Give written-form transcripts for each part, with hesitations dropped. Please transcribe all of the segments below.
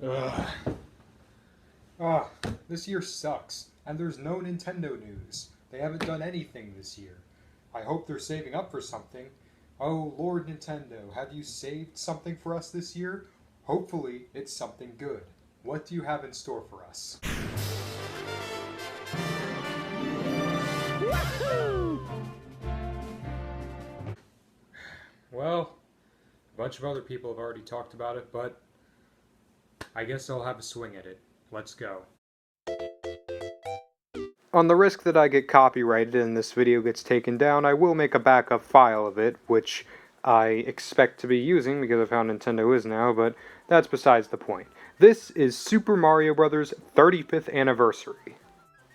Ugh. Ah, this year sucks, and there's no Nintendo news. They haven't done anything this year. I hope they're saving up for something. Oh, Lord Nintendo, have you saved something for us this year? Hopefully, it's something good. What do you have in store for us? Well, a bunch of other people have already talked about it, but I guess I'll have a swing at it. Let's go. On the risk that I get copyrighted and this video gets taken down, I will make a backup file of it, which I expect to be using because of how Nintendo is now, but that's besides the point. This is Super Mario Bros. 35th Anniversary.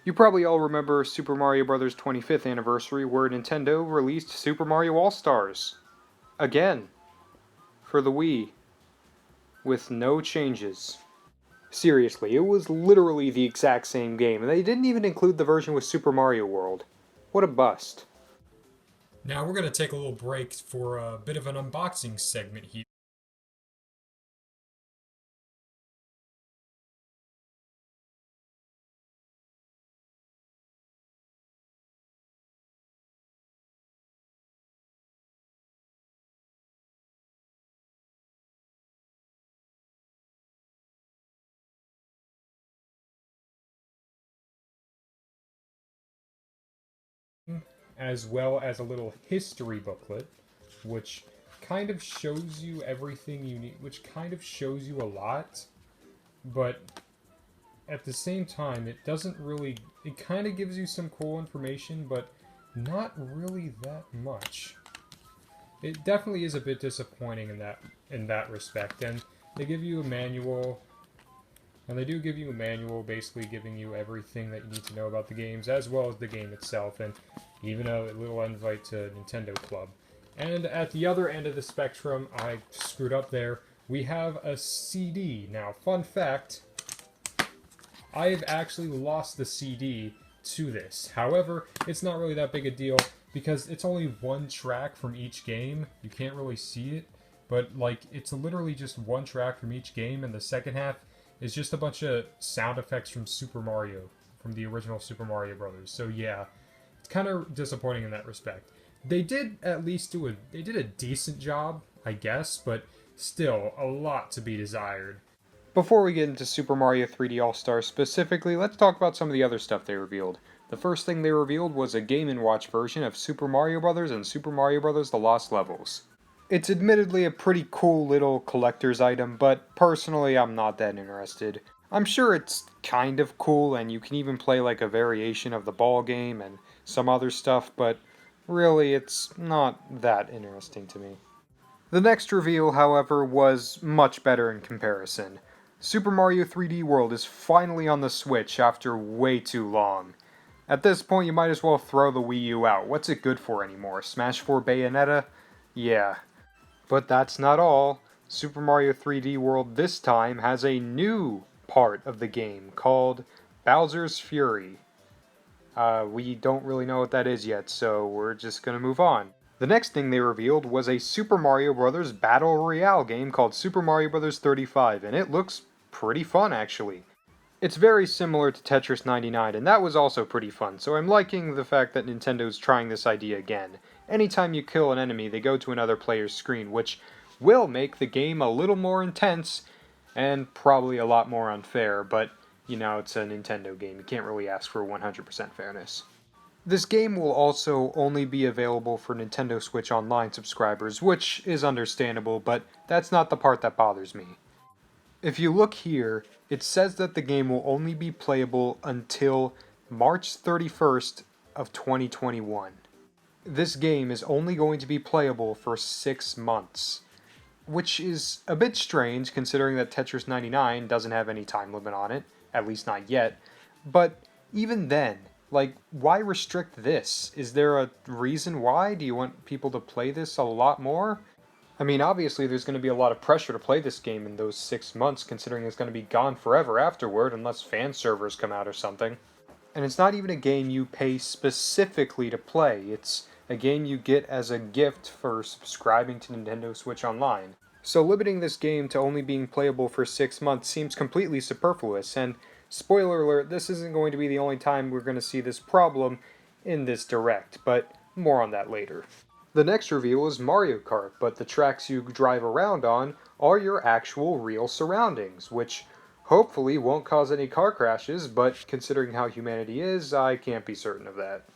You probably all remember Super Mario Bros. 25th Anniversary, where Nintendo released Super Mario All-Stars. Again. For the Wii. With no changes. Seriously, it was literally the exact same game, and they didn't even include the version with Super Mario World. What a bust. Now we're going to take a little break for a bit of an unboxing segment here. As well as a little history booklet, which kind of shows you everything you need, which kind of shows you a lot, but at the same time, it doesn't really, it kind of gives you some cool information, but not really that much. It definitely is a bit disappointing in that respect, and they give you a manual. And they do give you a manual basically giving you everything that you need to know about the games, as well as the game itself, and even a little invite to Nintendo Club. And at the other end of the spectrum, I screwed up there, we have a CD. Now, fun fact, I've actually lost the CD to this. However, it's not really that big a deal, because it's only one track from each game. You can't really see it, but like it's literally just one track from each game, and the second half is just a bunch of sound effects from Super Mario, from the original Super Mario Brothers. So yeah, it's kind of disappointing in that respect. They did at least they did a decent job, I guess, but still a lot to be desired. Before we get into Super Mario 3D All-Stars specifically, let's talk about some of the other stuff they revealed. The first thing they revealed was a Game & Watch version of Super Mario Bros. And Super Mario Bros. The Lost Levels. It's admittedly a pretty cool little collector's item, but personally I'm not that interested. I'm sure it's kind of cool and you can even play like a variation of the ball game and some other stuff, but really it's not that interesting to me. The next reveal, however, was much better in comparison. Super Mario 3D World is finally on the Switch after way too long. At this point you might as well throw the Wii U out. What's it good for anymore? Smash 4 Bayonetta? Yeah. But that's not all. Super Mario 3D World this time has a new part of the game called Bowser's Fury. We don't really know what that is yet, so we're just gonna move on. The next thing they revealed was a Super Mario Bros. Battle Royale game called Super Mario Bros. 35, and it looks pretty fun actually. It's very similar to Tetris 99, and that was also pretty fun, so I'm liking the fact that Nintendo's trying this idea again. Anytime you kill an enemy, they go to another player's screen, which will make the game a little more intense, and probably a lot more unfair, but, you know, it's a Nintendo game, you can't really ask for 100% fairness. This game will also only be available for Nintendo Switch Online subscribers, which is understandable, but that's not the part that bothers me. If you look here, it says that the game will only be playable until March 31st of 2021. This game is only going to be playable for 6 months, which is a bit strange considering that Tetris 99 doesn't have any time limit on it, at least not yet, but even then, like, why restrict this? Is there a reason why? Do you want people to play this a lot more? I mean, obviously there's going to be a lot of pressure to play this game in those 6 months, considering it's going to be gone forever afterward, unless fan servers come out or something. And it's not even a game you pay specifically to play, it's a game you get as a gift for subscribing to Nintendo Switch Online. So limiting this game to only being playable for 6 months seems completely superfluous, and spoiler alert, this isn't going to be the only time we're going to see this problem in this direct, but more on that later. The next reveal is Mario Kart, but the tracks you drive around on are your actual real surroundings, which hopefully won't cause any car crashes, but considering how humanity is, I can't be certain of that.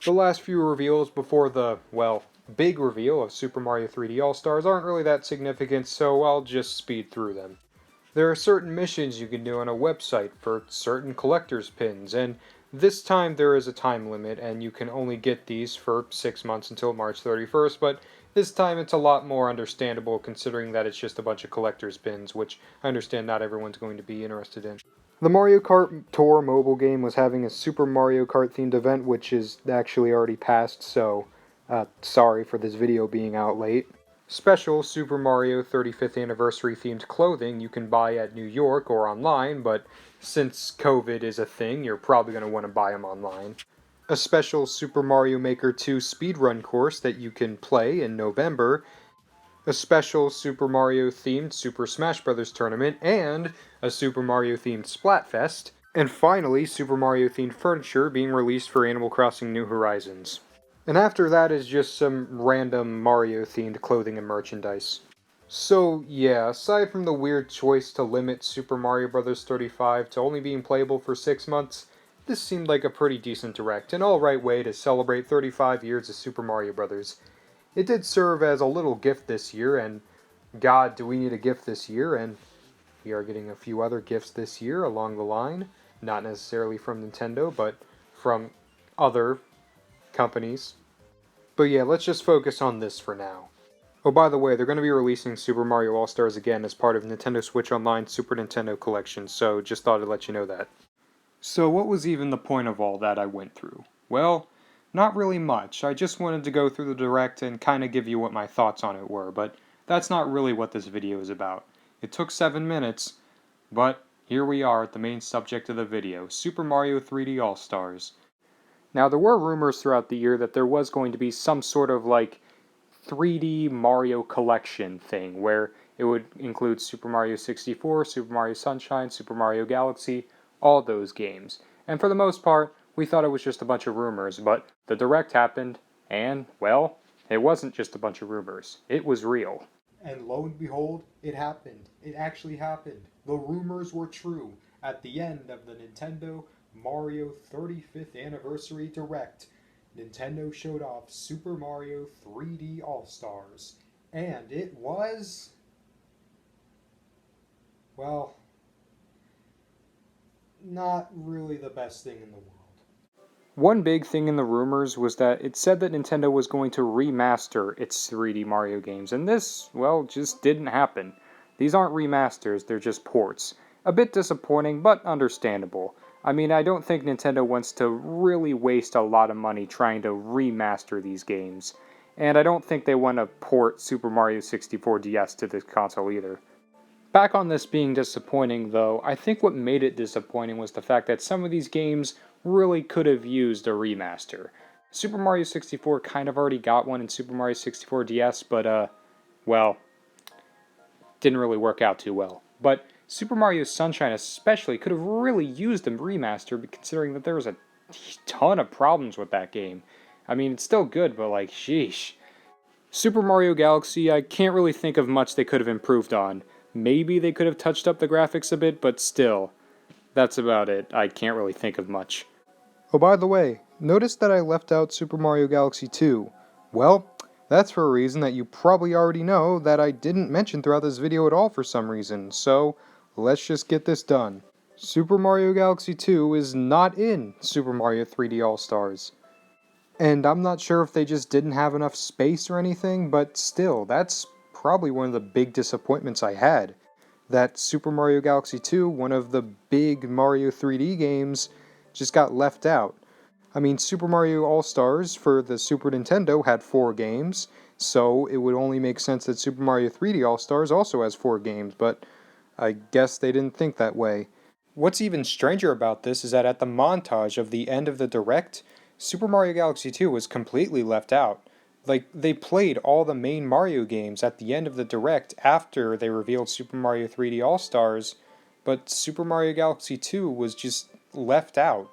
The last few reveals before the, well, big reveal of Super Mario 3D All-Stars aren't really that significant, so I'll just speed through them. There are certain missions you can do on a website for certain collector's pins, and this time there is a time limit, and you can only get these for 6 months until March 31st, but this time it's a lot more understandable considering that it's just a bunch of collector's pins, which I understand not everyone's going to be interested in. The Mario Kart Tour mobile game was having a Super Mario Kart themed event, which is actually already passed, so sorry for this video being out late. Special Super Mario 35th Anniversary themed clothing you can buy at New York or online, but since COVID is a thing, you're probably going to want to buy them online. A special Super Mario Maker 2 speedrun course that you can play in November, a special Super Mario themed Super Smash Bros. Tournament, and a Super Mario themed Splatfest, and finally Super Mario themed furniture being released for Animal Crossing New Horizons. And after that is just some random Mario themed clothing and merchandise. So yeah, aside from the weird choice to limit Super Mario Bros. 35 to only being playable for 6 months, this seemed like a pretty decent direct, an alright way to celebrate 35 years of Super Mario Bros. It did serve as a little gift this year, and God, do we need a gift this year, and we are getting a few other gifts this year along the line. Not necessarily from Nintendo, but from other companies. But yeah, let's just focus on this for now. Oh, by the way, they're going to be releasing Super Mario All-Stars again as part of Nintendo Switch Online Super Nintendo Collection, so just thought I'd let you know that. So what was even the point of all that I went through? Well, not really much. I just wanted to go through the Direct and kind of give you what my thoughts on it were, but that's not really what this video is about. It took 7 minutes, but here we are at the main subject of the video, Super Mario 3D All-Stars. Now, there were rumors throughout the year that there was going to be some sort of, 3D Mario collection thing, where it would include Super Mario 64, Super Mario Sunshine, Super Mario Galaxy, all those games. And for the most part, we thought it was just a bunch of rumors, but the Direct happened, and, well, it wasn't just a bunch of rumors. It was real. And lo and behold, it happened. It actually happened. The rumors were true. At the end of the Nintendo Mario 35th Anniversary Direct, Nintendo showed off Super Mario 3D All-Stars. And it was... well, not really the best thing in the world. One big thing in the rumors was that it said that Nintendo was going to remaster its 3D Mario games, and this, well, just didn't happen. These aren't remasters, they're just ports. A bit disappointing, but understandable. I mean, I don't think Nintendo wants to really waste a lot of money trying to remaster these games. And I don't think they want to port Super Mario 64 DS to this console either. Back on this being disappointing, though, I think what made it disappointing was the fact that some of these games really could have used a remaster. Super Mario 64 kind of already got one in Super Mario 64 DS, but, well, didn't really work out too well. But Super Mario Sunshine especially could have really used a remaster, considering that there was a ton of problems with that game. I mean, it's still good, but like, sheesh. Super Mario Galaxy, I can't really think of much they could have improved on. Maybe they could have touched up the graphics a bit, but still, that's about it. I can't really think of much. Oh, by the way, notice that I left out Super Mario Galaxy 2. Well, that's for a reason that you probably already know that I didn't mention throughout this video at all for some reason, so let's just get this done. Super Mario Galaxy 2 is not in Super Mario 3D All-Stars. And I'm not sure if they just didn't have enough space or anything, but still, that's probably one of the big disappointments I had. That Super Mario Galaxy 2, one of the big Mario 3D games, just got left out. I mean, Super Mario All-Stars for the Super Nintendo had 4 games, so it would only make sense that Super Mario 3D All-Stars also has 4 games, but I guess they didn't think that way. What's even stranger about this is that at the montage of the end of the Direct, Super Mario Galaxy 2 was completely left out. Like, they played all the main Mario games at the end of the Direct after they revealed Super Mario 3D All-Stars, but Super Mario Galaxy 2 was just left out.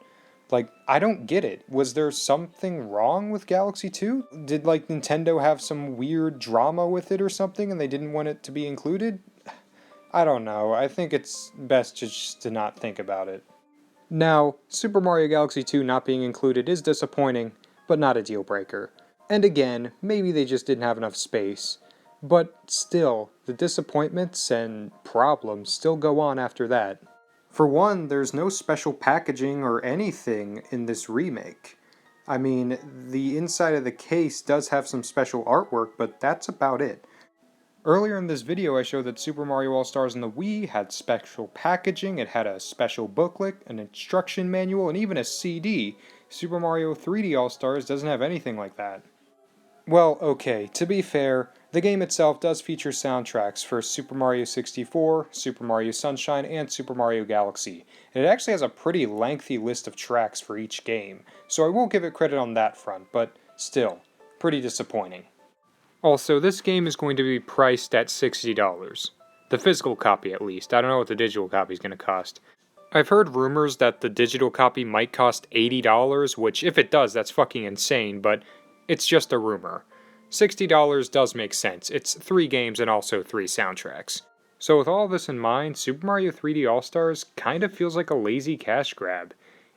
Like, I don't get it. Was there something wrong with Galaxy 2? Did, like, Nintendo have some weird drama with it or something and they didn't want it to be included? I don't know. I think it's best just to not think about it. Now, Super Mario Galaxy 2 not being included is disappointing, but not a deal breaker. And again, maybe they just didn't have enough space. But still, the disappointments and problems still go on after that. For one, there's no special packaging or anything in this remake. I mean, the inside of the case does have some special artwork, but that's about it. Earlier in this video I showed that Super Mario All-Stars on the Wii had special packaging, it had a special booklet, an instruction manual, and even a CD. Super Mario 3D All-Stars doesn't have anything like that. Well, okay, to be fair, the game itself does feature soundtracks for Super Mario 64, Super Mario Sunshine, and Super Mario Galaxy, and it actually has a pretty lengthy list of tracks for each game, so I will give it credit on that front, but still, pretty disappointing. Also, this game is going to be priced at $60. The physical copy, at least. I don't know what the digital copy is going to cost. I've heard rumors that the digital copy might cost $80, which, if it does, that's fucking insane, but it's just a rumor. $60 does make sense. It's 3 games and also 3 soundtracks. So with all this in mind, Super Mario 3D All-Stars kind of feels like a lazy cash grab.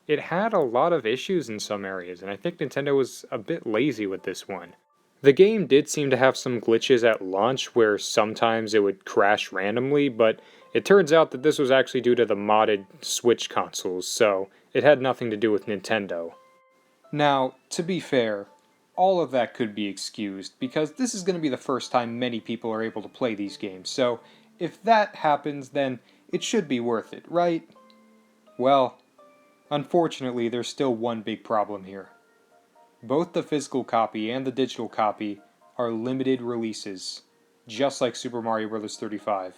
It had a lot of issues in some areas, and I think Nintendo was a bit lazy with this one. The game did seem to have some glitches at launch where sometimes it would crash randomly, but it turns out that this was actually due to the modded Switch consoles, so it had nothing to do with Nintendo. Now, to be fair, all of that could be excused, because this is going to be the first time many people are able to play these games, so if that happens, then it should be worth it, right? Well, unfortunately, there's still one big problem here. Both the physical copy and the digital copy are limited releases, just like Super Mario Bros. 35.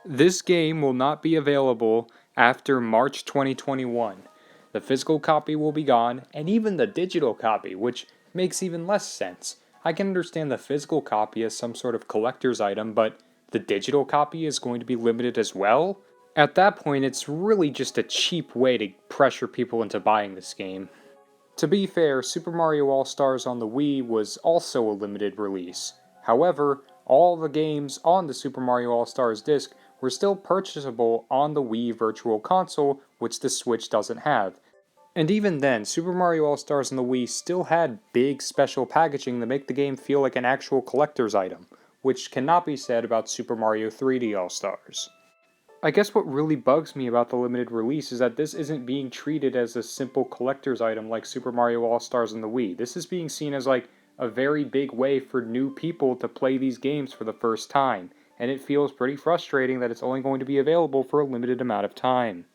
This game will not be available after March 2021. The physical copy will be gone, and even the digital copy, which makes even less sense. I can understand the physical copy as some sort of collector's item, but the digital copy is going to be limited as well? At that point, it's really just a cheap way to pressure people into buying this game. To be fair, Super Mario All-Stars on the Wii was also a limited release. However, all the games on the Super Mario All-Stars disc were still purchasable on the Wii Virtual Console, which the Switch doesn't have. And even then, Super Mario All-Stars on the Wii still had big special packaging to make the game feel like an actual collector's item, which cannot be said about Super Mario 3D All-Stars. I guess what really bugs me about the limited release is that this isn't being treated as a simple collector's item like Super Mario All-Stars on the Wii. This is being seen as like a very big way for new people to play these games for the first time, and it feels pretty frustrating that it's only going to be available for a limited amount of time.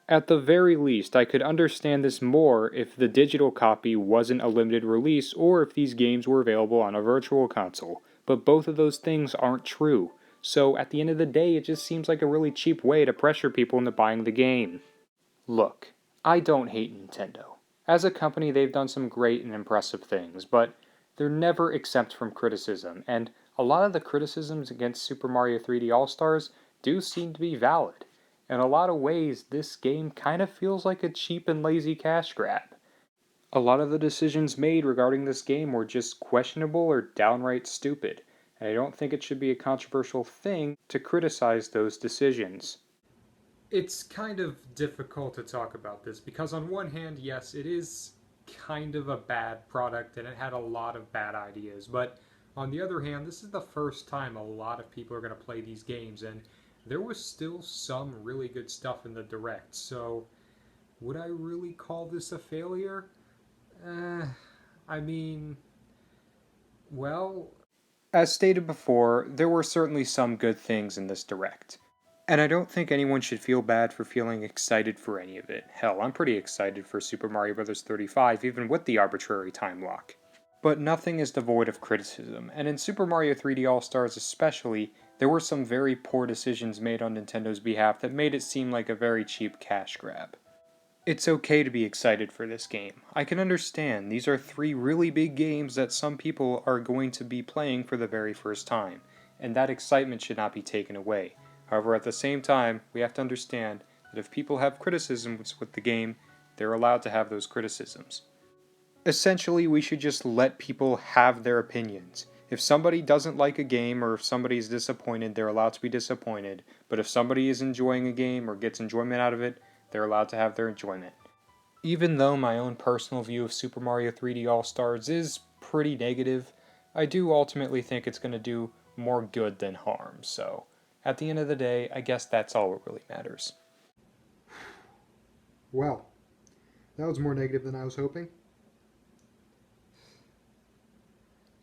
At the very least, I could understand this more if the digital copy wasn't a limited release or if these games were available on a virtual console, but both of those things aren't true. So at the end of the day, it just seems like a really cheap way to pressure people into buying the game. Look, I don't hate Nintendo. As a company, they've done some great and impressive things, but they're never exempt from criticism, and a lot of the criticisms against Super Mario 3D All-Stars do seem to be valid. In a lot of ways, this game kind of feels like a cheap and lazy cash grab. A lot of the decisions made regarding this game were just questionable or downright stupid, and I don't think it should be a controversial thing to criticize those decisions. It's kind of difficult to talk about this because, on one hand, yes, it is kind of a bad product and it had a lot of bad ideas, but on the other hand, this is the first time a lot of people are going to play these games, and there was still some really good stuff in the Direct, so would I really call this a failure? I mean, well, as stated before, there were certainly some good things in this Direct. And I don't think anyone should feel bad for feeling excited for any of it. Hell, I'm pretty excited for Super Mario Bros. 35, even with the arbitrary time lock. But nothing is devoid of criticism, and in Super Mario 3D All-Stars especially, there were some very poor decisions made on Nintendo's behalf that made it seem like a very cheap cash grab. It's okay to be excited for this game. I can understand. These are three really big games that some people are going to be playing for the very first time, and that excitement should not be taken away. However, at the same time, we have to understand that if people have criticisms with the game, they're allowed to have those criticisms. Essentially, we should just let people have their opinions. If somebody doesn't like a game or if somebody is disappointed, they're allowed to be disappointed. But if somebody is enjoying a game or gets enjoyment out of it, they're allowed to have their enjoyment. Even though my own personal view of Super Mario 3D All Stars is pretty negative, I do ultimately think it's going to do more good than harm. So, at the end of the day, I guess that's all that really matters. Well, that was more negative than I was hoping.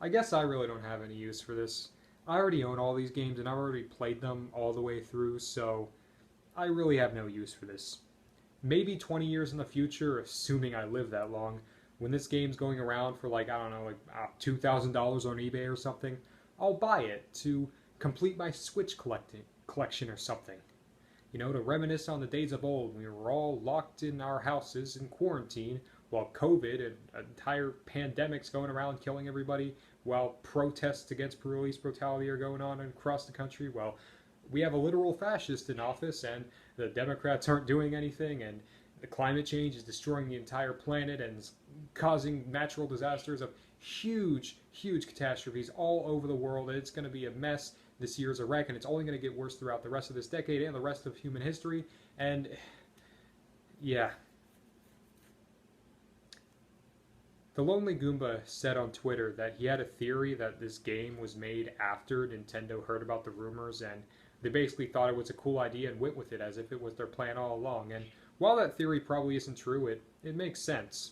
I guess I really don't have any use for this. I already own all these games and I've already played them all the way through, so I really have no use for this. Maybe 20 years in the future, assuming I live that long, when this game's going around for like, I don't know, like $2,000 on eBay or something, I'll buy it to complete my Switch collection or something. You know, to reminisce on the days of old when we were all locked in our houses in quarantine while COVID and an entire pandemic's going around killing everybody, while protests against police brutality are going on across the country. Well, we have a literal fascist in office, and the Democrats aren't doing anything, and the climate change is destroying the entire planet and is causing natural disasters of huge, huge catastrophes all over the world. And it's going to be a mess this year's a wreck, and it's only going to get worse throughout the rest of this decade and the rest of human history. And yeah. The Lonely Goomba said on Twitter that he had a theory that this game was made after Nintendo heard about the rumors, and they basically thought it was a cool idea and went with it as if it was their plan all along. And while that theory probably isn't true, it makes sense.